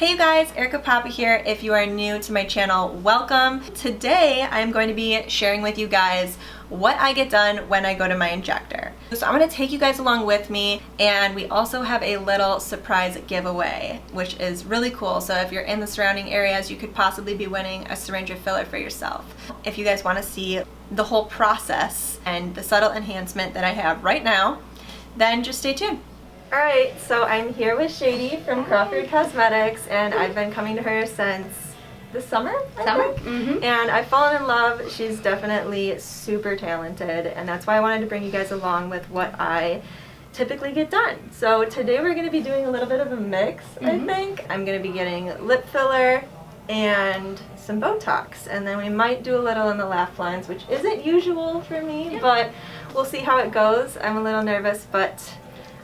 Hey you guys, Erica Papa here. If you are new to my channel, welcome. Today I'm going to be sharing with you guys what I get done when I go to my injector. So I'm going to take you guys along with me, and we also have a little surprise giveaway, which is really cool. So if you're in the surrounding areas, you could possibly be winning a syringe or filler for yourself. If you guys want to see the whole process and the subtle enhancement that I have right now, then just stay tuned. Alright, so I'm here with Shady from Crawford Cosmetics, and I've been coming to her since the summer, I think. And I've fallen in love. She's definitely super talented, and that's why I wanted to bring you guys along with what I typically get done. So today we're going to be doing a little bit of a mix, I think. I'm going to be getting lip filler and some Botox, and then we might do a little in the laugh lines, which isn't usual for me, but we'll see how it goes. I'm a little nervous, but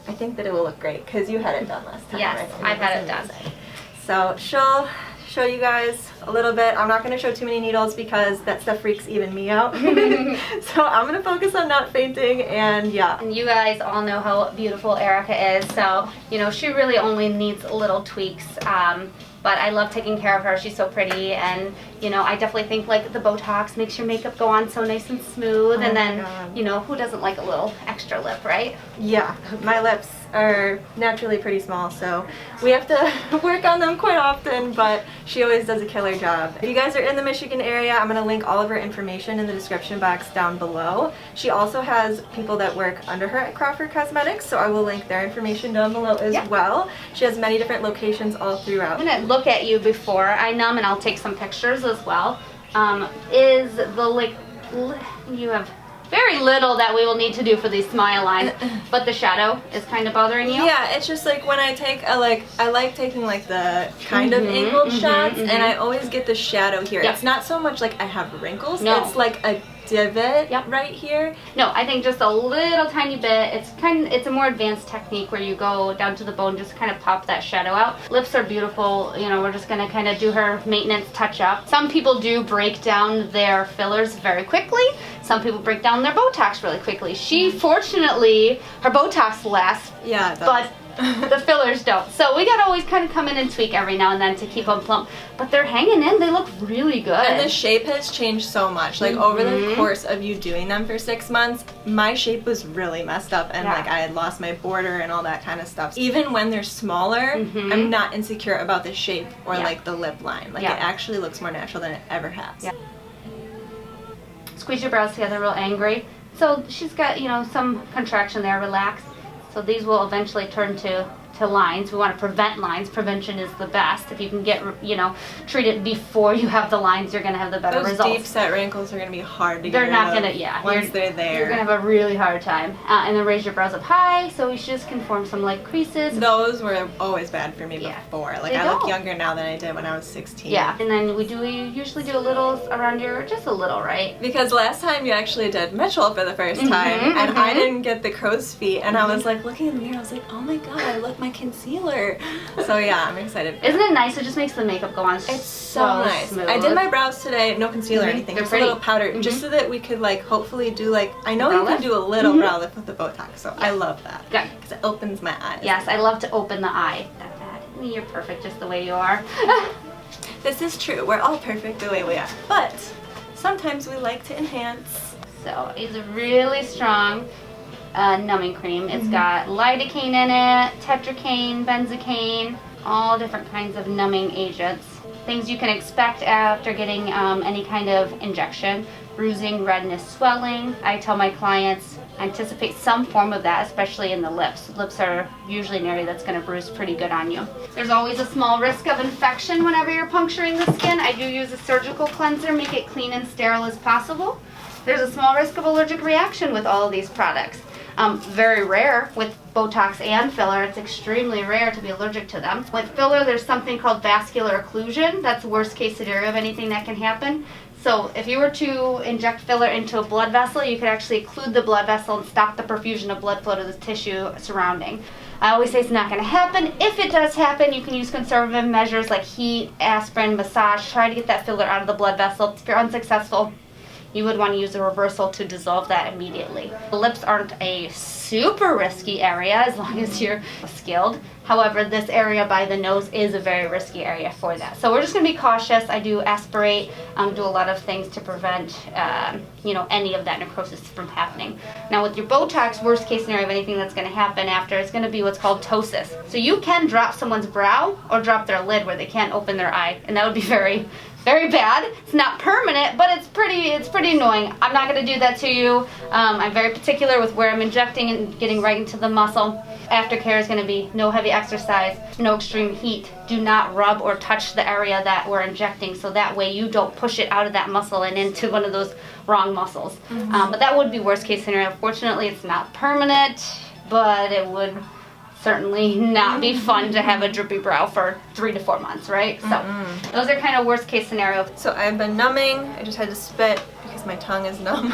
I think that it will look great because you had it done last time, yes, right? I've had it done. So she'll show you guys a little bit. I'm not going to show too many needles because that stuff freaks even me out. So I'm going to focus on not fainting, and yeah. And you guys all know how beautiful Erica is, so, you know, she really only needs little tweaks. But I love taking care of her. She's so pretty, and you know, I definitely think like the Botox makes your makeup go on so nice and smooth, and then you know, who doesn't like a little extra lip, right? Yeah, my lips are naturally pretty small, so we have to work on them quite often, but she always does a killer job. If you guys are in the Michigan area, I'm going to link all of her information in the description box down below. She also has people that work under her at Crawford Cosmetics, so I will link their information down below as well. She has many different locations all throughout. I'm going to look at you before I numb, and I'll take some pictures as well. Is the you have very little that we will need to do for these smile lines, but the shadow is kind of bothering you? Yeah, it's just like when I take I like taking like the kind of angled shots, and I always get the shadow here. It's not so much like I have wrinkles, it's like a divot right here. No, I think just a little tiny bit. It's a more advanced technique where you go down to the bone, just kind of pop that shadow out. Lips are beautiful. You know, we're just gonna kind of do her maintenance touch up. Some people do break down their fillers very quickly. Some people break down their Botox really quickly. She, fortunately, her Botox lasts, but the fillers don't. So we gotta always kind of come in and tweak every now and then to keep them plump. But they're hanging in. They look really good. And the shape has changed so much. Like over the course of you doing them for 6 months, my shape was really messed up, and like I had lost my border and all that kind of stuff. Even when they're smaller, I'm not insecure about the shape or like the lip line. Like it actually looks more natural than it ever has. Squeeze your brows together real angry. So she's got, you know, some contraction there. Relax. So these will eventually turn to lines. We want to prevent lines. Prevention is the best. If you can get, you know, treat it before you have the lines, you're going to have the better results. Those deep set wrinkles are going to be hard to get rid of. They're not going to, once they're there. You're going to have a really hard time. And then raise your brows up high, so we just can form some light creases. Those were always bad for me before. Like I look younger now than I did when I was 16. Yeah, and then we usually do a little around your, just a little, right? Because last time you actually did Mitchell for the first time, and I didn't get the crow's feet, and I was like looking in the mirror, I was like, oh my god, I look my concealer. So yeah, I'm excited. Isn't it nice? It just makes the makeup go on. It's so nice. Smooth. I did my brows today, no concealer or anything, just a little powder, just so that we could like hopefully do like, I know you can do a little brow lift with the Botox, so I love that. Good. Because it opens my eyes. Yes, I love to open the eye. That bad. You're perfect just the way you are. This is true. We're all perfect the way we are. But sometimes we like to enhance. So it's a really strong numbing cream. It's got lidocaine in it, tetracaine, benzocaine, all different kinds of numbing agents. Things you can expect after getting any kind of injection: bruising, redness, swelling. I tell my clients anticipate some form of that, especially in the lips. Lips are usually an area that's going to bruise pretty good on you. There's always a small risk of infection whenever you're puncturing the skin. I do use a surgical cleanser, make it clean and sterile as possible. There's a small risk of allergic reaction with all of these products. Very rare with Botox and filler. It's extremely rare to be allergic to them. With filler, there's something called vascular occlusion. That's the worst case scenario of anything that can happen. So if you were to inject filler into a blood vessel, you could actually occlude the blood vessel and stop the perfusion of blood flow to the tissue surrounding. I always say it's not going to happen. If it does happen, you can use conservative measures like heat, aspirin, massage. Try to get that filler out of the blood vessel. If you're unsuccessful, you would want to use a reversal to dissolve that immediately. The lips aren't a super risky area as long as you're skilled. However, this area by the nose is a very risky area for that. So we're just going to be cautious. I do aspirate, do a lot of things to prevent, any of that necrosis from happening. Now with your Botox, worst case scenario of anything that's going to happen after is going to be what's called ptosis. So you can drop someone's brow or drop their lid where they can't open their eye, and that would be very, very bad. It's not permanent, but it's pretty annoying. I'm not going to do that to you. I'm very particular with where I'm injecting and getting right into the muscle. Aftercare is going to be no heavy exercise, no extreme heat. Do not rub or touch the area that we're injecting, so that way you don't push it out of that muscle and into one of those wrong muscles. But that would be worst case scenario. Fortunately, it's not permanent, but it would certainly not be fun to have a drippy brow for 3 to 4 months, right? So those are kind of worst case scenarios. So I've been numbing. I just had to spit because my tongue is numb.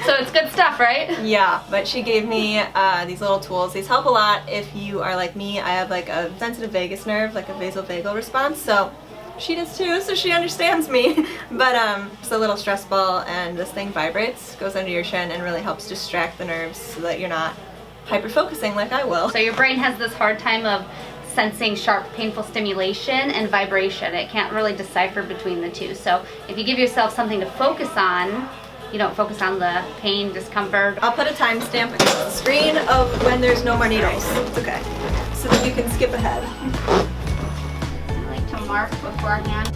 So it's good stuff, right? Yeah, but she gave me these little tools. These help a lot if you are like me. I have like a sensitive vagus nerve, like a vasovagal response, so she does too, so she understands me. But it's a little stress ball, and this thing vibrates, goes under your chin, and really helps distract the nerves so that you're not hyper-focusing like I will. So your brain has this hard time of sensing sharp, painful stimulation and vibration. It can't really decipher between the two. So if you give yourself something to focus on, you don't focus on the pain, discomfort. I'll put a timestamp against the screen of when there's no more needles. It's okay. So that you can skip ahead. I like to mark beforehand.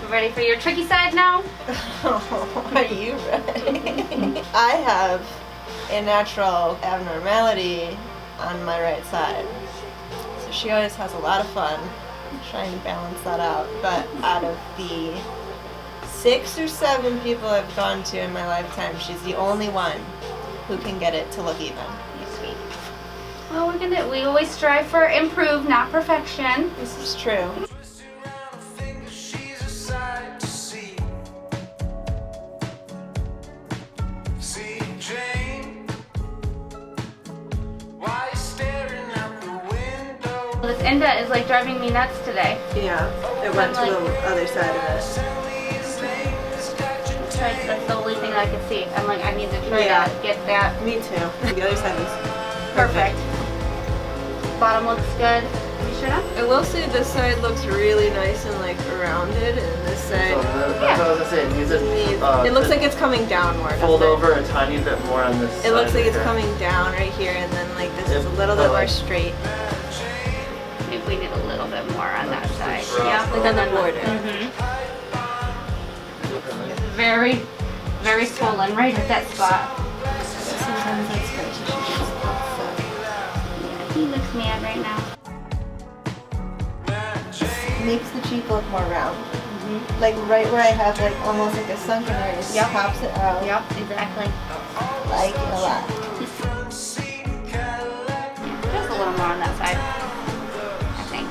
Ready for your tricky side now? Oh, are you ready? I have a natural abnormality on my right side. So she always has a lot of fun trying to balance that out. But out of the 6 or 7 people I've gone to in my lifetime, she's the only one who can get it to look even. You're sweet. Well, we always strive for improve, not perfection. This is true. This enda is like driving me nuts today. Yeah, it went to the other side of it. That's the only thing I could see. I'm like, I need to try to get that. Me too. The other side is Perfect. Bottom looks good. You sure not? I will say this side looks really nice and like rounded, and this side, That's what I was gonna say. It needs it looks like it's coming downward. fold over a tiny bit more on this side. It looks like it's here. coming down right here, and then like this is a little bit more straight. Maybe we need a little bit more on that side. Yeah, like on the border. Very, very swollen right at that spot. Sometimes that's good. So she just Yeah, he looks mad right now. makes the cheek look more round. Like right where I have like almost like a sunken area, it just pops it out. Yep, exactly. Like it a lot. Just a little more on that side. I think.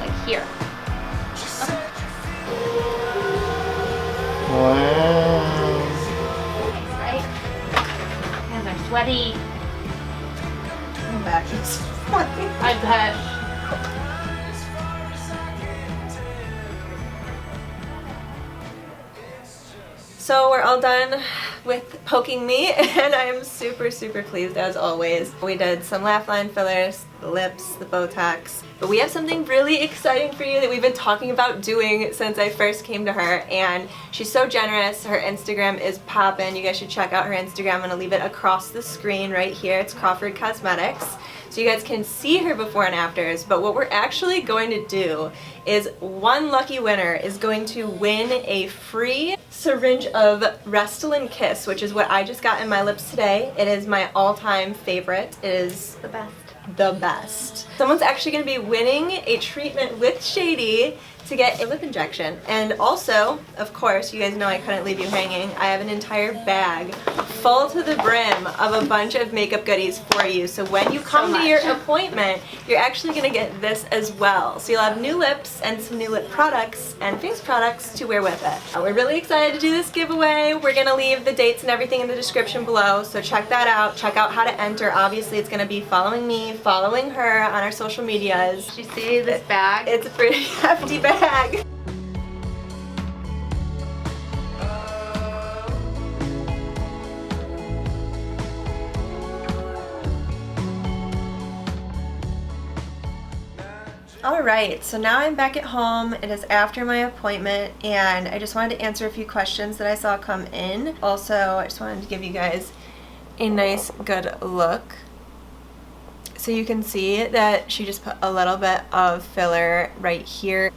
Like here. Wow. Right? Hands are sweaty. My back is funny. I bet. So we're all done with poking me, and I'm super, super pleased as always. We did some laugh line fillers, the lips, the Botox, but we have something really exciting for you that we've been talking about doing since I first came to her, and she's so generous. Her Instagram is poppin'. You guys should check out her Instagram. I'm gonna leave it across the screen right here. It's Crawford Cosmetics. So you guys can see her before and afters, but what we're actually going to do is one lucky winner is going to win a free syringe of Restylane Kiss, which is what I just got in my lips today. It is my all-time favorite. It is The best. the best. Someone's actually going to be winning a treatment with Shady to get a lip injection. And also, of course, you guys know I couldn't leave you hanging. I have an entire bag full to the brim of a bunch of makeup goodies for you. So when you come to your appointment, you're actually gonna get this as well. So you'll have new lips and some new lip products and face products to wear with it. We're really excited to do this giveaway. We're gonna leave the dates and everything in the description below, so check that out. Check out how to enter. Obviously, it's gonna be following me, following her on our social medias. Did you see this bag? It's a pretty hefty bag. Alright, so now I'm back at home. It is after my appointment and I just wanted to answer a few questions that I saw come in. Also, I just wanted to give you guys a nice good look. So you can see that she just put a little bit of filler right here.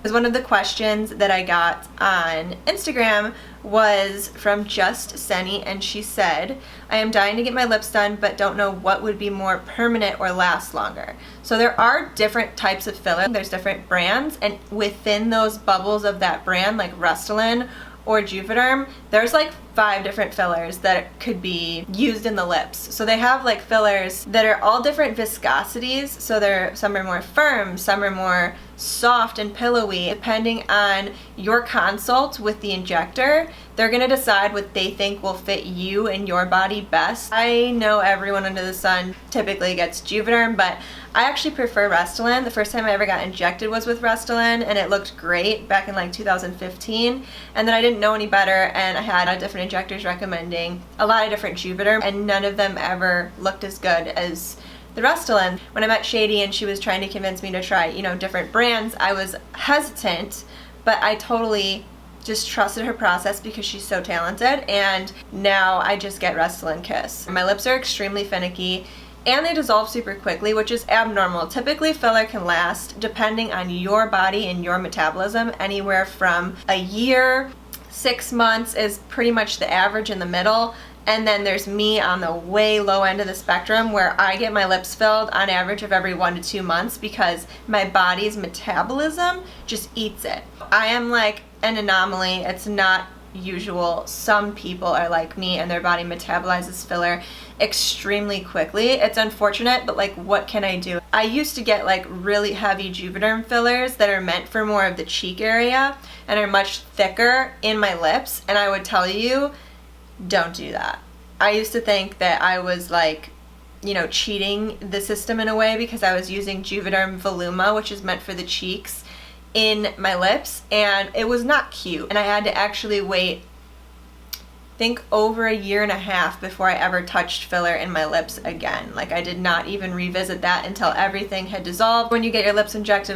One of the questions that I got on Instagram was from Just Senny, and she said, I am dying to get my lips done but don't know what would be more permanent or last longer. So there are different types of filler. There's different brands, and within those bubbles of that brand, like Restylane or Juvederm, there's like 5 different fillers that could be used in the lips. So they have like fillers that are all different viscosities. So some are more firm, some are more soft and pillowy. Depending on your consult with the injector, they're gonna decide what they think will fit you and your body best. I know everyone under the sun typically gets Juvederm, but I actually prefer Restylane. The first time I ever got injected was with Restylane, and it looked great back in like 2015. And then I didn't know any better, and I had different injectors recommending a lot of different Juvederm, and none of them ever looked as good as the Restylane. When I met Shady and she was trying to convince me to try, different brands, I was hesitant, but I totally just trusted her process because she's so talented, and now I just get Restylane Kiss. My lips are extremely finicky and they dissolve super quickly, which is abnormal. Typically, filler can last, depending on your body and your metabolism, anywhere from a year. 6 months is pretty much the average in the middle. And then there's me on the way low end of the spectrum, where I get my lips filled on average of every 1 to 2 months because my body's metabolism just eats it. I am like an anomaly. It's not usual. Some people are like me and their body metabolizes filler extremely quickly. It's unfortunate, but like, what can I do? I used to get like really heavy Juvederm fillers that are meant for more of the cheek area and are much thicker in my lips, and I would tell you, don't do that. I used to think that I was like, cheating the system in a way because I was using Juvederm Voluma, which is meant for the cheeks, in my lips, and it was not cute. And I had to actually wait, I think, over 1.5 years before I ever touched filler in my lips again. Like, I did not even revisit that until everything had dissolved. When you get your lips injected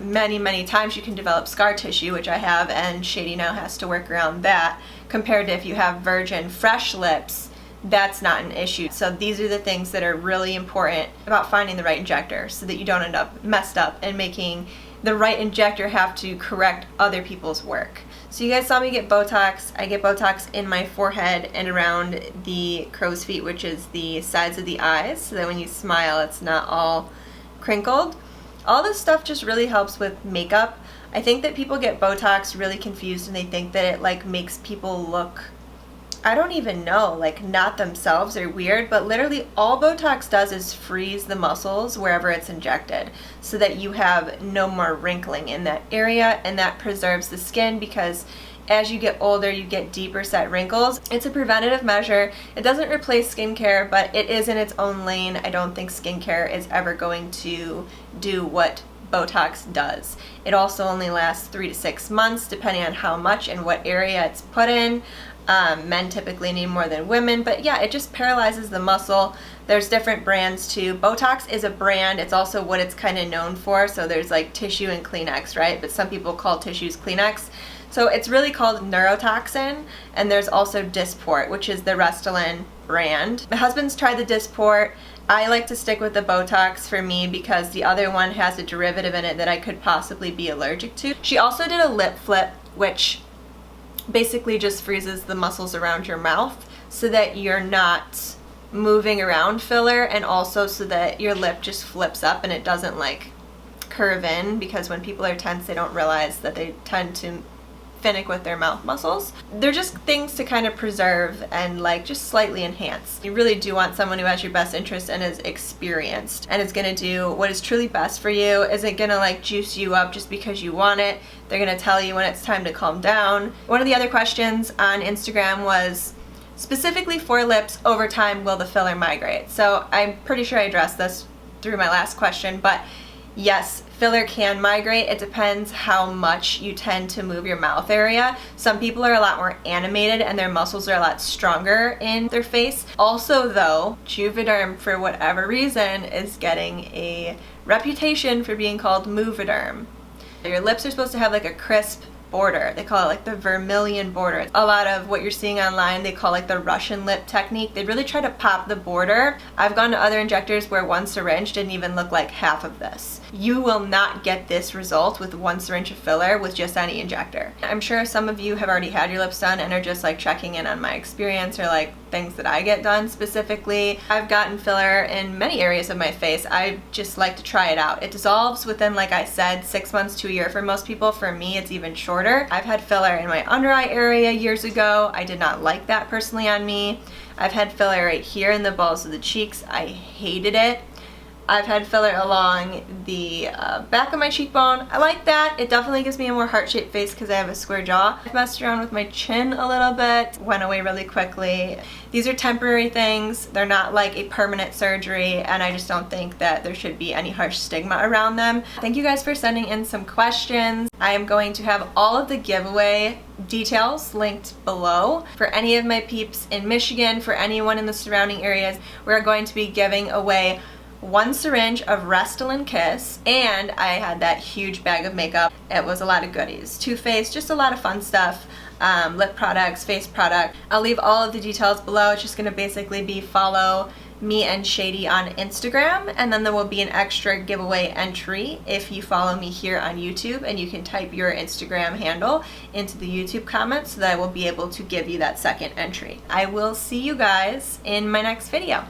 many times, you can develop scar tissue, which I have, and Shady now has to work around that. Compared to if you have virgin, fresh lips, that's not an issue. So these are the things that are really important about finding the right injector, so that you don't end up messed up and making the right injector have to correct other people's work. So you guys saw me get Botox. I get Botox in my forehead and around the crow's feet, which is the sides of the eyes, so that when you smile, it's not all crinkled. All this stuff just really helps with makeup. I think that people get Botox really confused, and they think that it like makes people look, I don't even know, like not themselves or weird, but literally all Botox does is freeze the muscles wherever it's injected so that you have no more wrinkling in that area, and that preserves the skin, because as you get older, you get deeper set wrinkles. It's a preventative measure. It doesn't replace skincare, but it is in its own lane. I don't think skincare is ever going to do what Botox does. It also only lasts 3 to 6 months, depending on how much and what area it's put in. Men typically need more than women, but yeah, it just paralyzes the muscle. There's different brands too. Botox is a brand. It's also what it's kind of known for. So there's like tissue and Kleenex, right? But some people call tissues Kleenex. So it's really called neurotoxin. And there's also Dysport, which is the Restylane brand. My husband's tried the Dysport. I like to stick with the Botox for me because the other one has a derivative in it that I could possibly be allergic to. She also did a lip flip, which basically just freezes the muscles around your mouth so that you're not moving around filler, and also so that your lip just flips up and it doesn't like curve in, because when people are tense, they don't realize that they tend to finick with their mouth muscles. They're just things to kind of preserve and like just slightly enhance. You really do want someone who has your best interest and is experienced and is going to do what is truly best for you. Isn't going to like juice you up just because you want it. They're going to tell you when it's time to calm down. One of the other questions on Instagram was, specifically for lips, over time will the filler migrate? So I'm pretty sure I addressed this through my last question, but yes, filler can migrate. It depends how much you tend to move your mouth area. Some people are a lot more animated and their muscles are a lot stronger in their face. Also though, Juvederm, for whatever reason, is getting a reputation for being called Moviderm. Your lips are supposed to have like a crisp border. They call it like the vermilion border. A lot of what you're seeing online they call like the Russian lip technique. They really try to pop the border. I've gone to other injectors where one syringe didn't even look like half of this. You will not get this result with one syringe of filler with just any injector. I'm sure some of you have already had your lips done and are just like checking in on my experience or like things that I get done specifically. I've gotten filler in many areas of my face. I just like to try it out. It dissolves within, like I said, 6 months to a year for most people. For me, it's even shorter. I've had filler in my under eye area years ago. I did not like that personally on me. I've had filler right here in the balls of the cheeks. I hated it. I've had filler along the back of my cheekbone. I like that. It definitely gives me a more heart-shaped face because I have a square jaw. I've messed around with my chin a little bit. Went away really quickly. These are temporary things. They're not like a permanent surgery, and I just don't think that there should be any harsh stigma around them. Thank you guys for sending in some questions. I am going to have all of the giveaway details linked below. For any of my peeps in Michigan, for anyone in the surrounding areas, we're going to be giving away 1 syringe of Restylane Kiss, and I had that huge bag of makeup. It was a lot of goodies. Too Faced, just a lot of fun stuff. Lip products, face product. I'll leave all of the details below. It's just going to basically be follow me and Shady on Instagram, and then there will be an extra giveaway entry if you follow me here on YouTube, and you can type your Instagram handle into the YouTube comments so that I will be able to give you that second entry. I will see you guys in my next video.